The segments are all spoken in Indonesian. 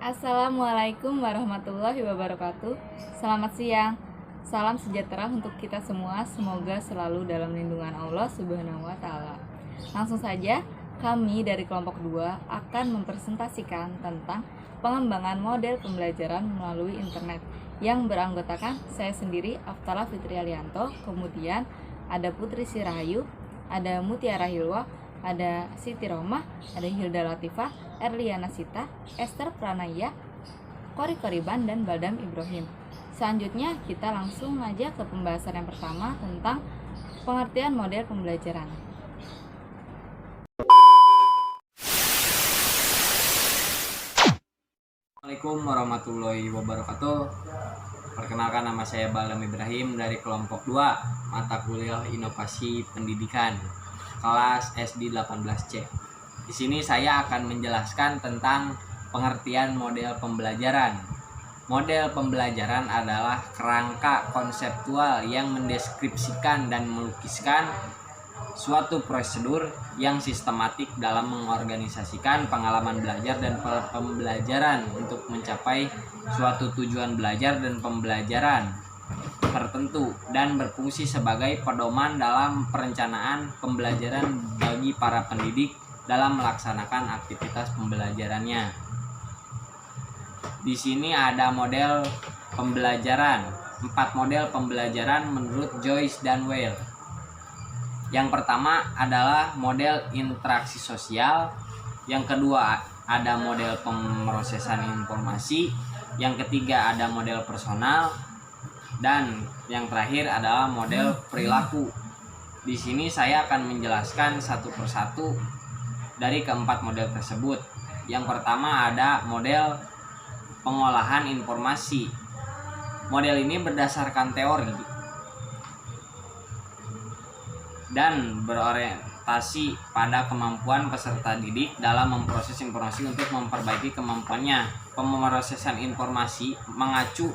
Assalamualaikum warahmatullahi wabarakatuh. Selamat siang. Salam sejahtera untuk kita semua. Semoga selalu dalam lindungan Allah Subhanahu wa taala. Langsung saja, kami dari kelompok 2 akan mempresentasikan tentang pengembangan model pembelajaran melalui internet yang beranggotakan saya sendiri, Aftala Fitri Alianto, kemudian ada Putri Sirahayu, ada Mutiara Hilwa, ada Siti Romah, ada Hilda Latifah, Erliana Sita, Esther Pranaya, Kori Koriban, dan Badam Ibrahim. Selanjutnya kita langsung aja ke pembahasan yang pertama tentang pengertian model pembelajaran. Assalamualaikum warahmatullahi wabarakatuh. Perkenalkan, nama saya Badam Ibrahim dari kelompok 2 mata kuliah Inovasi Pendidikan kelas SD 18C. Di sini saya akan menjelaskan tentang pengertian model pembelajaran. Model pembelajaran adalah kerangka konseptual yang mendeskripsikan dan melukiskan suatu prosedur yang sistematik dalam mengorganisasikan pengalaman belajar dan pembelajaran untuk mencapai suatu tujuan belajar dan pembelajaran tertentu dan berfungsi sebagai pedoman dalam perencanaan pembelajaran bagi para pendidik dalam melaksanakan aktivitas pembelajarannya. Di sini ada model pembelajaran, 4 model pembelajaran menurut Joyce dan Weil. Yang pertama adalah model interaksi sosial, yang kedua ada model pemrosesan informasi, yang ketiga ada model personal, dan yang terakhir adalah model perilaku. Di sini saya akan menjelaskan satu persatu dari keempat model tersebut. Yang pertama ada model pengolahan informasi. Model ini berdasarkan teori dan berorientasi pada kemampuan peserta didik dalam memproses informasi untuk memperbaiki kemampuannya. Pemrosesan informasi mengacu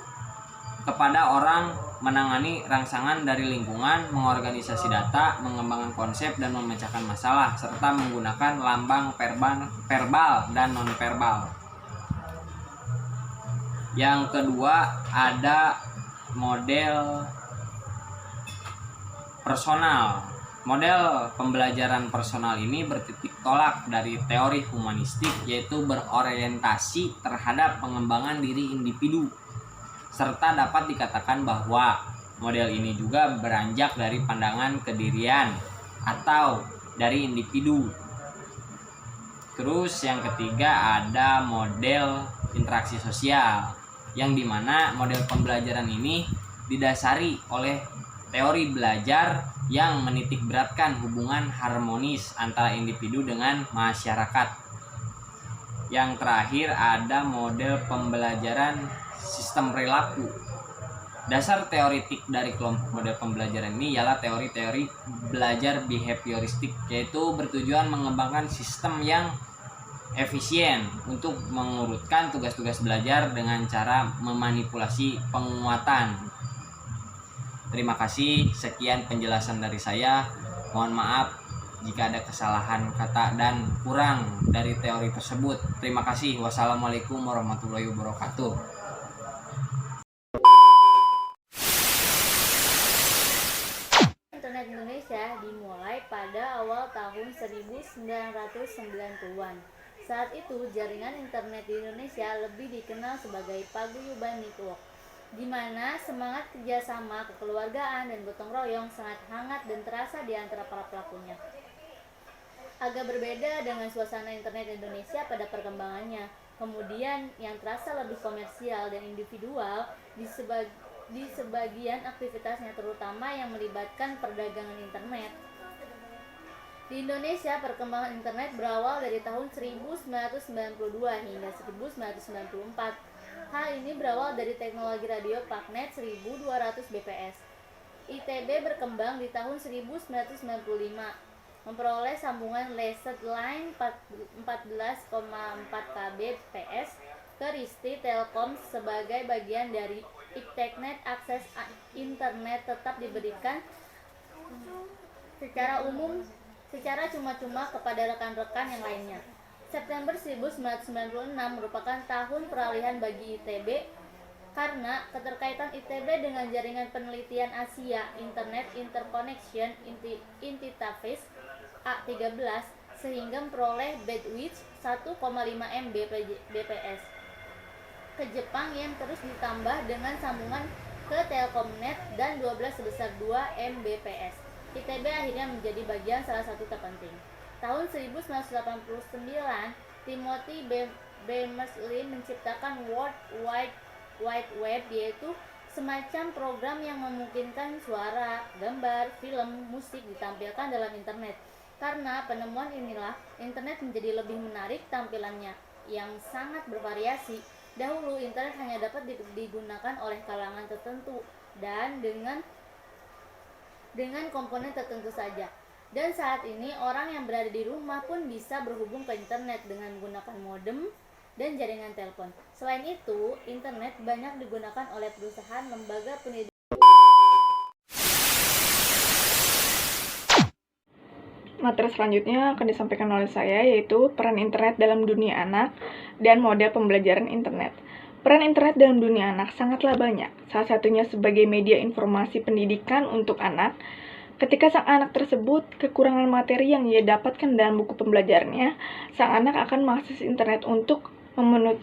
kepada orang menangani rangsangan dari lingkungan, mengorganisasi data, mengembangkan konsep dan memecahkan masalah, serta menggunakan lambang verbal dan nonverbal. Yang kedua ada model personal. Model pembelajaran personal ini bertitik tolak dari teori humanistik, yaitu berorientasi terhadap pengembangan diri individu, serta dapat dikatakan bahwa model ini juga beranjak dari pandangan kedirian atau dari individu. Terus yang ketiga ada model interaksi sosial, yang dimana model pembelajaran ini didasari oleh teori belajar yang menitik beratkan hubungan harmonis antara individu dengan masyarakat. Yang terakhir ada model pembelajaran sistem perilaku. Dasar teoritik dari kelompok model pembelajaran ini ialah teori-teori belajar behavioristik, yaitu bertujuan mengembangkan sistem yang efisien untuk mengurutkan tugas-tugas belajar dengan cara memanipulasi penguatan. Terima kasih, sekian penjelasan dari saya. Mohon maaf jika ada kesalahan kata dan kurang dari teori tersebut. Terima kasih. Wassalamualaikum warahmatullahi wabarakatuh. Internet Indonesia dimulai pada awal tahun 1990-an. Saat itu, jaringan internet di Indonesia lebih dikenal sebagai paguyuban network, di mana semangat kerjasama, kekeluargaan, dan gotong royong sangat hangat dan terasa di antara para pelakunya. Agak berbeda dengan suasana internet Indonesia pada perkembangannya. Kemudian yang terasa lebih komersial dan individual di sebagian aktivitasnya, terutama yang melibatkan perdagangan internet. Di Indonesia, perkembangan internet berawal dari tahun 1992 hingga 1994. Hal ini berawal dari teknologi radio Pagnet 1200 bps. ITB berkembang di tahun 1995, memperoleh sambungan laser line 14,4 kbps ke Risti Telkom sebagai bagian dari Ipteknet. Akses internet tetap diberikan secara umum, secara cuma-cuma kepada rekan-rekan yang lainnya. September 1996 merupakan tahun peralihan bagi ITB karena keterkaitan ITB dengan Jaringan Penelitian Asia Internet Interconnection Interface A13 sehingga memperoleh bandwidth 1,5 Mbps ke Jepang yang terus ditambah dengan sambungan ke Telkomnet dan 12 sebesar 2 Mbps. ITB akhirnya menjadi bagian salah satu terpenting. Tahun 1989, Timothy Berners-Lee menciptakan World Wide Web, yaitu semacam program yang memungkinkan suara, gambar, film, musik ditampilkan dalam internet. Karena penemuan inilah, internet menjadi lebih menarik tampilannya yang sangat bervariasi. Dahulu, internet hanya dapat digunakan oleh kalangan tertentu dan dengan komponen tertentu saja. Dan saat ini, orang yang berada di rumah pun bisa berhubung ke internet dengan menggunakan modem dan jaringan telepon. Selain itu, internet banyak digunakan oleh perusahaan, lembaga pendidikan. Materi selanjutnya akan disampaikan oleh saya, yaitu peran internet dalam dunia anak dan model pembelajaran internet. Peran internet dalam dunia anak sangatlah banyak, salah satunya sebagai media informasi pendidikan untuk anak. Ketika sang anak tersebut kekurangan materi yang ia dapatkan dalam buku pembelajarannya, sang anak akan mengakses internet untuk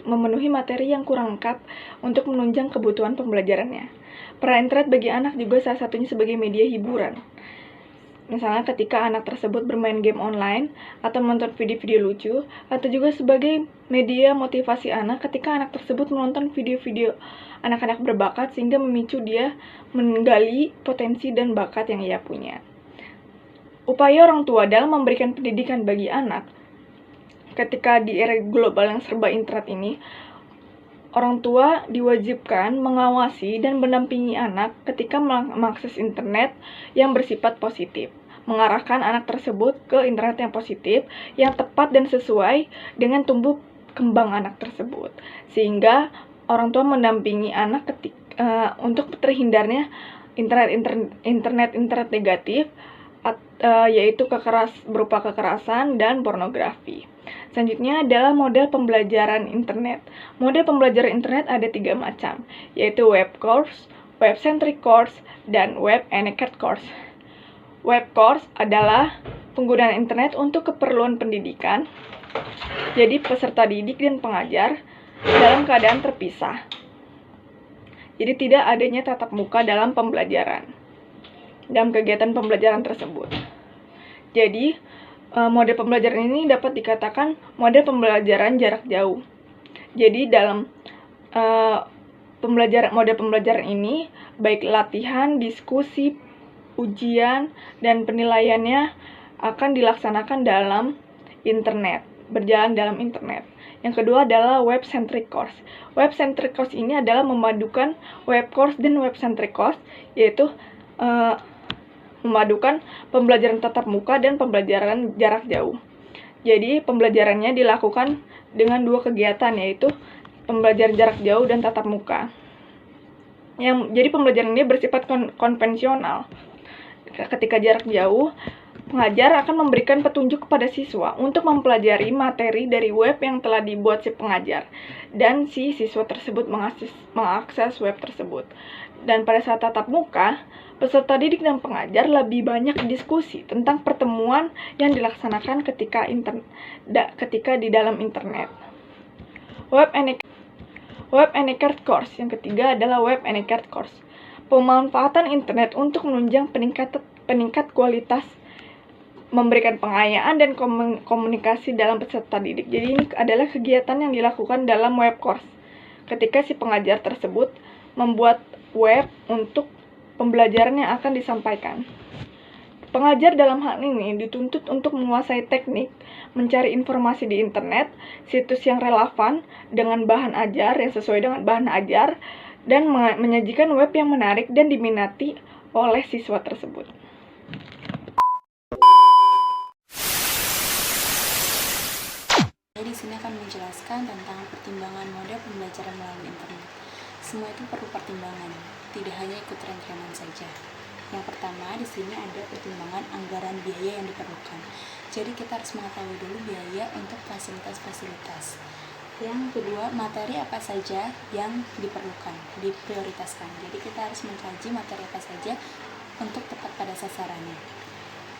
memenuhi materi yang kurang lengkap untuk menunjang kebutuhan pembelajarannya. Peran internet bagi anak juga salah satunya sebagai media hiburan. Misalnya ketika anak tersebut bermain game online atau menonton video-video lucu, atau juga sebagai media motivasi anak ketika anak tersebut menonton video-video anak-anak berbakat sehingga memicu dia menggali potensi dan bakat yang ia punya. Upaya orang tua dalam memberikan pendidikan bagi anak ketika di era global yang serba internet ini, orang tua diwajibkan mengawasi dan mendampingi anak ketika mengakses internet yang bersifat positif, mengarahkan anak tersebut ke internet yang positif, yang tepat dan sesuai dengan tumbuh kembang anak tersebut, sehingga orang tua mendampingi anak untuk terhindarnya internet negatif, yaitu berupa kekerasan dan pornografi. Selanjutnya adalah model pembelajaran internet. Model pembelajaran internet ada 3 macam, yaitu web course, web-centric course, dan web-enabled course. Web course adalah penggunaan internet untuk keperluan pendidikan, jadi peserta didik dan pengajar dalam keadaan terpisah. Jadi tidak adanya tatap muka dalam kegiatan pembelajaran tersebut. Jadi model pembelajaran ini dapat dikatakan model pembelajaran jarak jauh. Jadi dalam model pembelajaran ini, baik latihan, diskusi, ujian, dan penilaiannya akan dilaksanakan dalam internet, berjalan dalam internet. Yang kedua adalah web-centric course. Web-centric course ini adalah memadukan web course dan web-centric course, yaitu memadukan pembelajaran tatap muka dan pembelajaran jarak jauh. Jadi, pembelajarannya dilakukan dengan 2 kegiatan, yaitu pembelajaran jarak jauh dan tatap muka. Jadi pembelajaran ini bersifat konvensional. Ketika jarak jauh, pengajar akan memberikan petunjuk kepada siswa untuk mempelajari materi dari web yang telah dibuat si pengajar, dan si siswa tersebut mengakses web tersebut. Dan pada saat tatap muka, peserta didik dan pengajar lebih banyak diskusi tentang pertemuan yang dilaksanakan ketika di dalam internet. Web-enabled course. Yang ketiga adalah web-enabled course. Pemanfaatan internet untuk menunjang peningkat kualitas, memberikan pengayaan dan komunikasi dalam peserta didik. Jadi ini adalah kegiatan yang dilakukan dalam web course. Ketika si pengajar tersebut membuat web untuk pembelajaran yang akan disampaikan. Pengajar dalam hal ini dituntut untuk menguasai teknik, mencari informasi di internet, situs yang relevan dengan bahan ajar yang sesuai dengan bahan ajar, dan menyajikan web yang menarik dan diminati oleh siswa tersebut. Di sini akan menjelaskan tentang pertimbangan model pembelajaran melalui internet. Semua itu perlu pertimbangan, tidak hanya ikut tren-trenan saja. Yang pertama, di sini ada pertimbangan anggaran biaya yang diperlukan. Jadi kita harus mengetahui dulu biaya untuk fasilitas-fasilitas. Yang kedua, materi apa saja yang diperlukan, diprioritaskan. Jadi kita harus mengkaji materi apa saja untuk tepat pada sasarannya.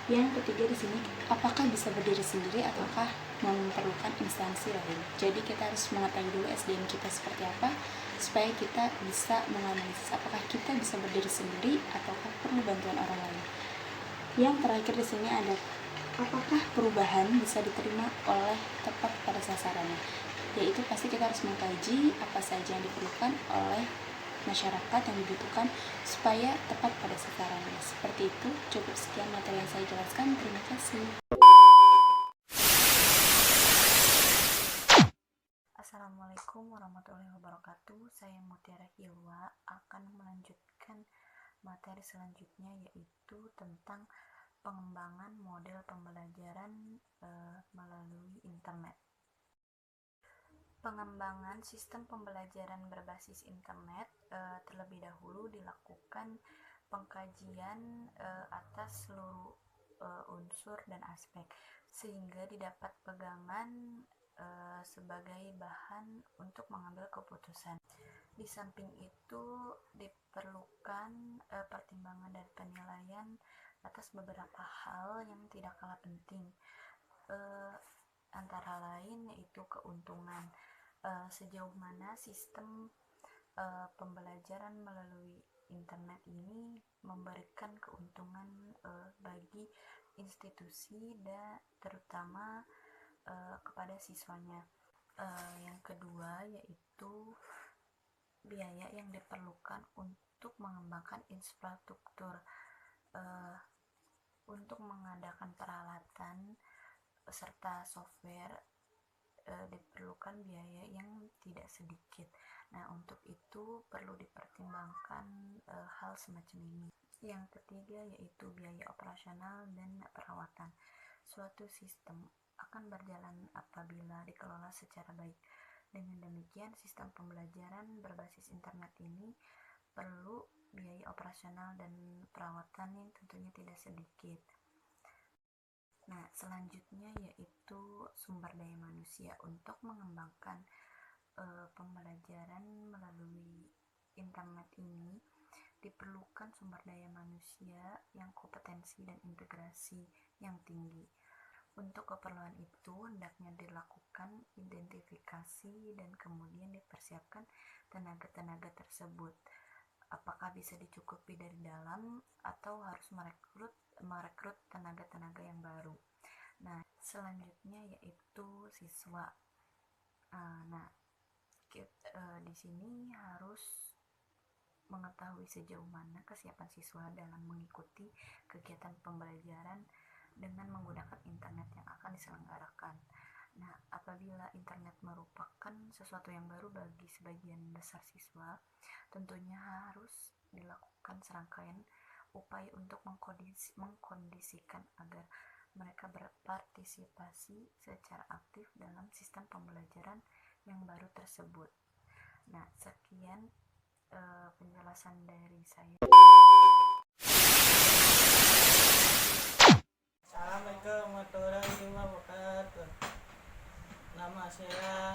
Yang ketiga di sini, apakah bisa berdiri sendiri ataukah memerlukan instansi lain. Jadi kita harus mengetahui dulu SDM kita seperti apa supaya kita bisa menganalisis apakah kita bisa berdiri sendiri ataukah perlu bantuan orang lain. Yang terakhir di sini ada apakah perubahan bisa diterima oleh tepat pada sasarannya. Yaitu pasti kita harus mengkaji apa saja yang diperlukan oleh masyarakat yang dibutuhkan supaya tepat pada sasarannya. Seperti itu, cukup sekian materi yang saya jelaskan. Terima kasih. Assalamualaikum warahmatullahi wabarakatuh. Saya Mutiara Hilwa akan melanjutkan materi selanjutnya, yaitu tentang pengembangan model pembelajaran melalui internet. Pengembangan sistem pembelajaran berbasis internet terlebih dahulu dilakukan pengkajian atas seluruh unsur dan aspek sehingga didapat pegangan sebagai bahan untuk mengambil keputusan. Di samping itu diperlukan pertimbangan dan penilaian atas beberapa hal yang tidak kalah penting, antara lain yaitu keuntungan, sejauh mana sistem pembelajaran melalui internet ini memberikan keuntungan bagi institusi dan terutama kepada siswanya. Yang kedua yaitu biaya yang diperlukan untuk mengembangkan infrastruktur, untuk mengadakan peralatan serta software diperlukan biaya yang tidak sedikit. Nah, untuk itu perlu dipertimbangkan hal semacam ini. Yang ketiga yaitu biaya operasional dan perawatan. Suatu sistem akan berjalan apabila dikelola secara baik. Dengan demikian, sistem pembelajaran berbasis internet ini perlu biaya operasional dan perawatan yang tentunya tidak sedikit. Nah, selanjutnya yaitu sumber daya manusia. Untuk mengembangkan pembelajaran melalui internet ini diperlukan sumber daya manusia yang kompetensi dan integrasi yang tinggi. Untuk keperluan itu hendaknya dilakukan identifikasi dan kemudian dipersiapkan tenaga-tenaga tersebut. Apakah bisa dicukupi dari dalam atau harus merekrut tenaga-tenaga yang baru. Nah, selanjutnya yaitu siswa. Di sini harus mengetahui sejauh mana kesiapan siswa dalam mengikuti kegiatan pembelajaran dengan menggunakan internet yang akan diselenggarakan. Nah, apabila internet merupakan sesuatu yang baru bagi sebagian besar siswa, tentunya harus dilakukan serangkaian upaya untuk mengkondisikan agar mereka berpartisipasi secara aktif dalam sistem pembelajaran yang baru tersebut. Nah, sekian penjelasan dari saya. Assalamualaikum warahmatullahi wabarakatuh. Nama saya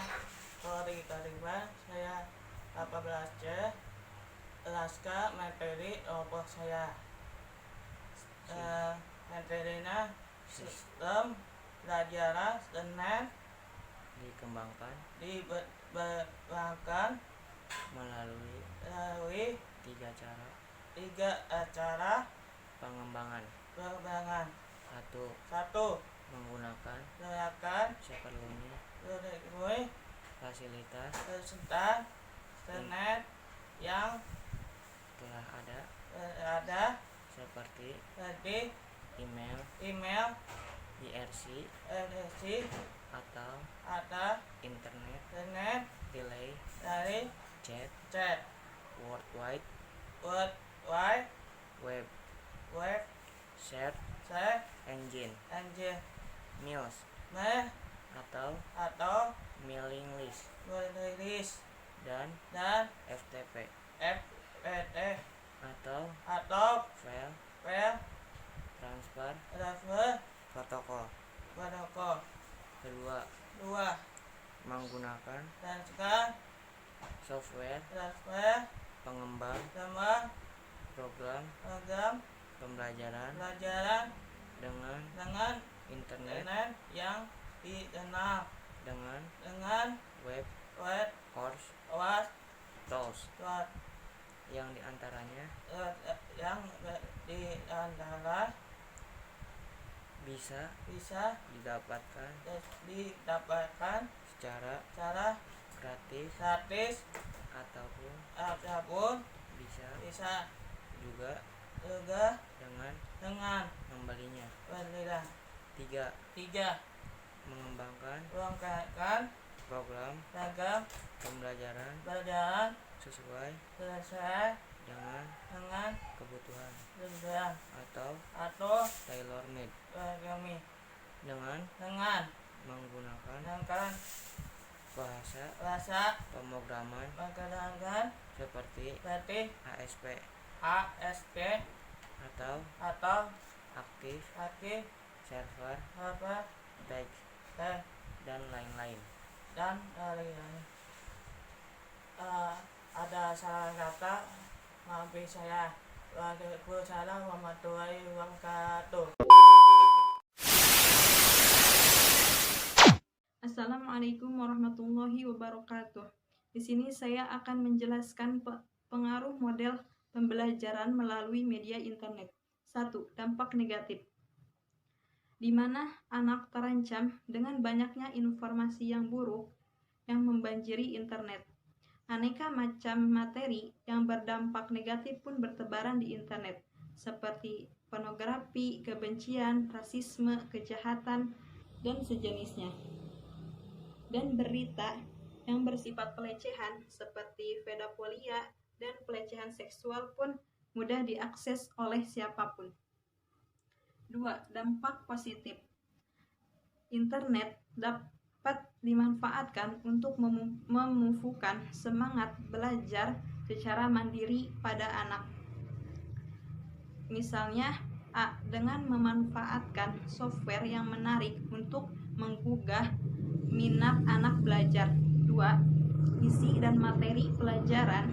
Tori Kariban, saya 18C, Laska materi kelompok saya. Materinya sistem pelajaran internet dikembangkan melalui tiga acara pengembangan. Satu, menggunakan seperlunya fasilitas internet yang telah ada seperti email, IRC atau internet delay, chat, World Wide Web, search engine, mails atau mailing list, dan FTP atau file transfer protokol. Kedua, menggunakan software pengembang program pembelajaran dengan internet yang dikenal dengan web course tools yang diantaranya yang di antara bisa bisa didapatkan secara gratis ataupun bisa juga dengan membelinya. belilah. 3. Mengembangkan program pembelajaran sesuai dengan kebutuhan atau tailor made dengan menggunakan bahasa pemrograman seperti ASP atau Active Server Page dan lain-lain. Ada salah kata, maafin saya. Waalaikumsalam warahmatullahi wabarakatuh. Assalamualaikum warahmatullahi wabarakatuh. Di sini saya akan menjelaskan pengaruh model pembelajaran melalui media internet. 1. Dampak negatif, di mana anak terancam dengan banyaknya informasi yang buruk yang membanjiri internet. Aneka macam materi yang berdampak negatif pun bertebaran di internet, seperti pornografi, kebencian, rasisme, kejahatan, dan sejenisnya. Dan berita yang bersifat pelecehan seperti pedofilia dan pelecehan seksual pun mudah diakses oleh siapapun. 2. Dampak positif. Internet dapat dimanfaatkan untuk memupukkan semangat belajar secara mandiri pada anak. Misalnya, A. Dengan memanfaatkan software yang menarik untuk menggugah minat anak belajar. 2. Isi dan materi pelajaran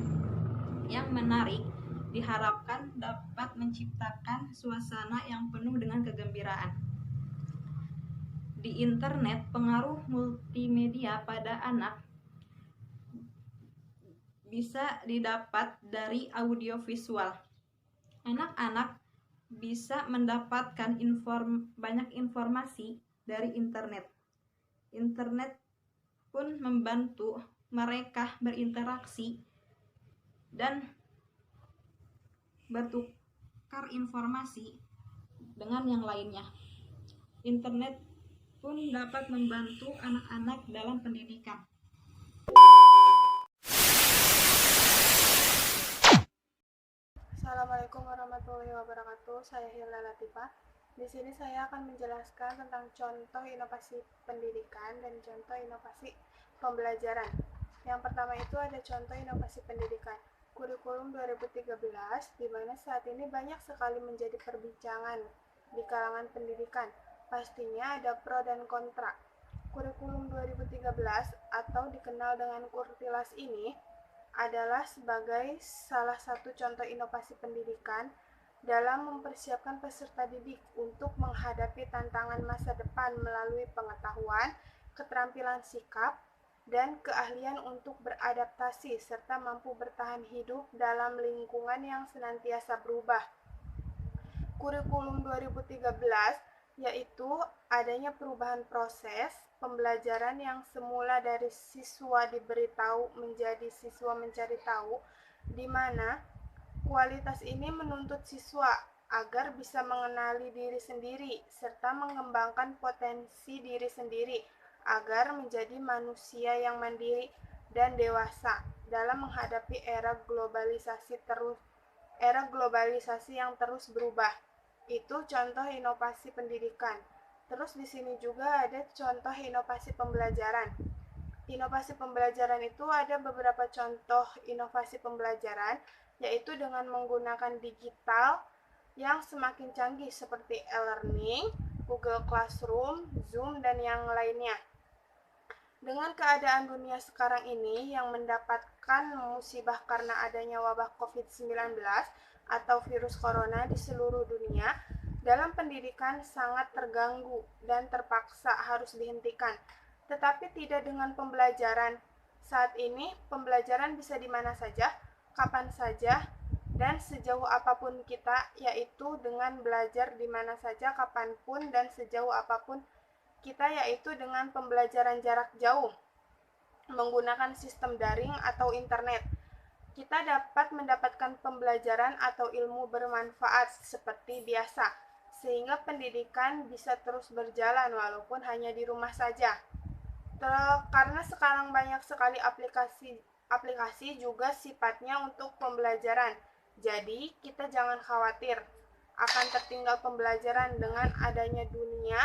yang menarik diharapkan dapat menciptakan suasana yang penuh dengan kegembiraan. Di internet, pengaruh multimedia pada anak bisa didapat dari audiovisual. Anak-anak bisa mendapatkan banyak informasi dari internet. Internet pun membantu mereka berinteraksi dan bertukar informasi dengan yang lainnya. Internet pun dapat membantu anak-anak dalam pendidikan. Assalamualaikum warahmatullahi wabarakatuh. Saya Hilda Latifah. Di sini saya akan menjelaskan tentang contoh inovasi pendidikan dan contoh inovasi pembelajaran. Yang pertama itu ada contoh inovasi pendidikan. Kurikulum 2013, di mana saat ini banyak sekali menjadi perbincangan di kalangan pendidikan. Pastinya ada pro dan kontra. Kurikulum 2013 atau dikenal dengan Kurtilas ini adalah sebagai salah satu contoh inovasi pendidikan dalam mempersiapkan peserta didik untuk menghadapi tantangan masa depan melalui pengetahuan, keterampilan sikap, dan keahlian untuk beradaptasi serta mampu bertahan hidup dalam lingkungan yang senantiasa berubah. Kurikulum 2013 yaitu adanya perubahan proses pembelajaran yang semula dari siswa diberitahu menjadi siswa mencari tahu, di mana kualitas ini menuntut siswa agar bisa mengenali diri sendiri serta mengembangkan potensi diri sendiri agar menjadi manusia yang mandiri dan dewasa dalam menghadapi era globalisasi yang terus berubah. Itu contoh inovasi pendidikan. Terus di sini juga ada contoh inovasi pembelajaran. Inovasi pembelajaran itu ada beberapa contoh inovasi pembelajaran, yaitu dengan menggunakan digital yang semakin canggih seperti e-learning, Google Classroom, Zoom, dan yang lainnya. Dengan keadaan dunia sekarang ini yang mendapatkan musibah karena adanya wabah COVID-19 atau virus corona di seluruh dunia, dalam pendidikan sangat terganggu dan terpaksa harus dihentikan. Tetapi tidak dengan pembelajaran. Saat ini, pembelajaran bisa di mana saja, kapan saja, dan sejauh apapun kita, yaitu dengan belajar di mana saja, kapanpun, dan sejauh apapun kita, yaitu dengan pembelajaran jarak jauh menggunakan sistem daring atau internet. Kita dapat mendapatkan pembelajaran atau ilmu bermanfaat seperti biasa, sehingga pendidikan bisa terus berjalan walaupun hanya di rumah saja. Karena sekarang banyak sekali aplikasi juga sifatnya untuk pembelajaran. Jadi, kita jangan khawatir akan tertinggal pembelajaran dengan adanya dunia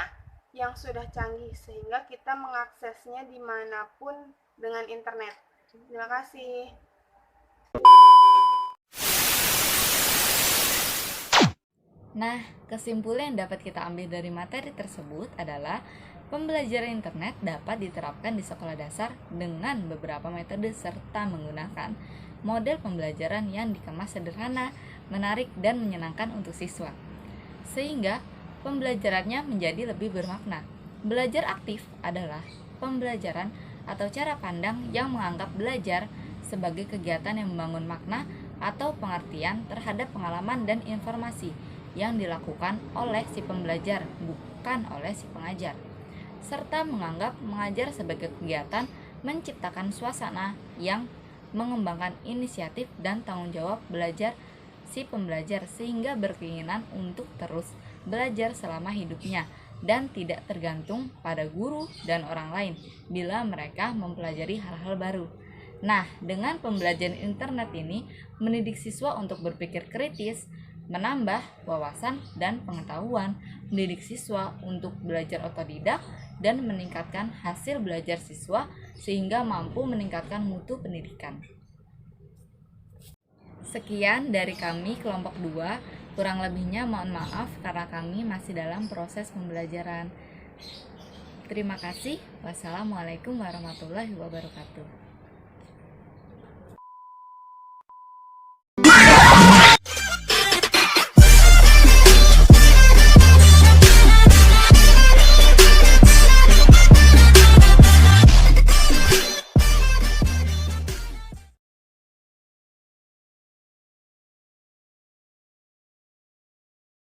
yang sudah canggih, sehingga kita mengaksesnya dimanapun dengan internet. Terima kasih. Nah, kesimpulan yang dapat kita ambil dari materi tersebut adalah pembelajaran internet dapat diterapkan di sekolah dasar dengan beberapa metode serta menggunakan model pembelajaran yang dikemas sederhana, menarik, dan menyenangkan untuk siswa, sehingga pembelajarannya menjadi lebih bermakna. Belajar aktif adalah pembelajaran atau cara pandang yang menganggap belajar sebagai kegiatan yang membangun makna atau pengertian terhadap pengalaman dan informasi yang dilakukan oleh si pembelajar, bukan oleh si pengajar, serta menganggap mengajar sebagai kegiatan menciptakan suasana yang mengembangkan inisiatif dan tanggung jawab belajar si pembelajar, sehingga berkeinginan untuk terus belajar selama hidupnya dan tidak tergantung pada guru dan orang lain bila mereka mempelajari hal-hal baru. Nah, dengan pembelajaran internet ini mendidik siswa untuk berpikir kritis, menambah wawasan dan pengetahuan, mendidik siswa untuk belajar otodidak, dan meningkatkan hasil belajar siswa sehingga mampu meningkatkan mutu pendidikan. Sekian dari kami kelompok 2. Kurang lebihnya mohon maaf karena kami masih dalam proses pembelajaran. Terima kasih. Wassalamualaikum warahmatullahi wabarakatuh.